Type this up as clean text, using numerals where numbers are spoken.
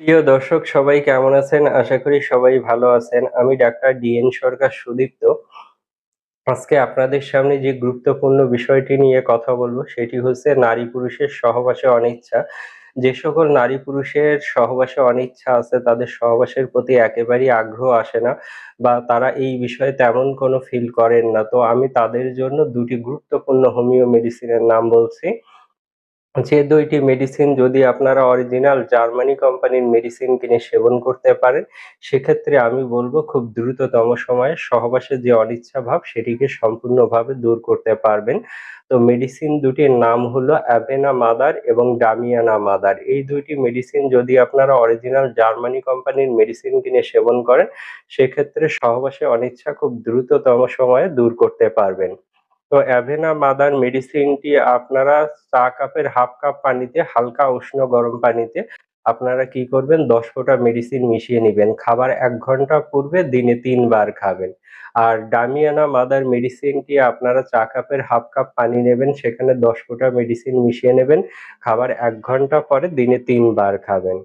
প্রিয় দর্শক সবাই কেমন আছেন? আশা করি সবাই ভালো আছেন। আমি ডাক্তার ডিএন সরকার সুদীপ্ত। আজকে আপনাদের সামনে যে গুরুত্বপূর্ণ বিষয়টি নিয়ে কথা বলব সেটি হচ্ছে নারী-পুরুষের সহবাসে অনিচ্ছা। যে সকল নারী-পুরুষের সহবাসে অনিচ্ছা আছে তাদের সহবাসের প্রতি একেবারেই আগ্রহ আসে না বা তারা এই বিষয়ে তেমন কোনো ফিল করেন না। তো আমি তাদের জন্য ২ টি গুরুত্বপূর্ণ হোমিও মেডিসিনের নাম বলছি। যে ২ টি মেডিসিন যদি আপনারা অরিজিনাল জার্মানি কোম্পানির মেডিসিন কিনে সেবন করতে পারেন, সেক্ষেত্রে আমি বলব খুব দ্রুততম সময়ে সহবাসের যে অনিচ্ছা ভাব সেটিকে সম্পূর্ণভাবে দূর করতে পারবেন। তো মেডিসিন দুটির নাম হলো অ্যাভেনা মাদার এবং ডামিয়ানা মাদার। এই ২ টি মেডিসিন যদি আপনারা অরিজিনাল জার্মানি কোম্পানির মেডিসিন কিনে সেবন করেন, সেক্ষেত্রে সহবাসের অনিচ্ছা খুব দ্রুততম সময়ে দূর করতে পারবেন। তো অ্যাভেনা মাদার মেডিসিনটি আপনারা চা কাপের 1/2 কাপ পানিতে হালকা উষ্ণ গরম পানিতে আপনারা কি করবেন ১০ ফোঁটা মেডিসিন মিশিয়ে নিবেন। খাবার ১ ঘন্টা পূর্বে দিনে ৩ বার খাবেন। আর ডামিয়ানা মাদার মেডিসিনটি আপনারা চা কাপের 1/2 কাপ পানি নেবেন, সেখানে ১০ ফোঁটা মেডিসিন মিশিয়ে নেবেন। খাবার ১ ঘন্টা পরে দিনে ৩ বার খাবেন।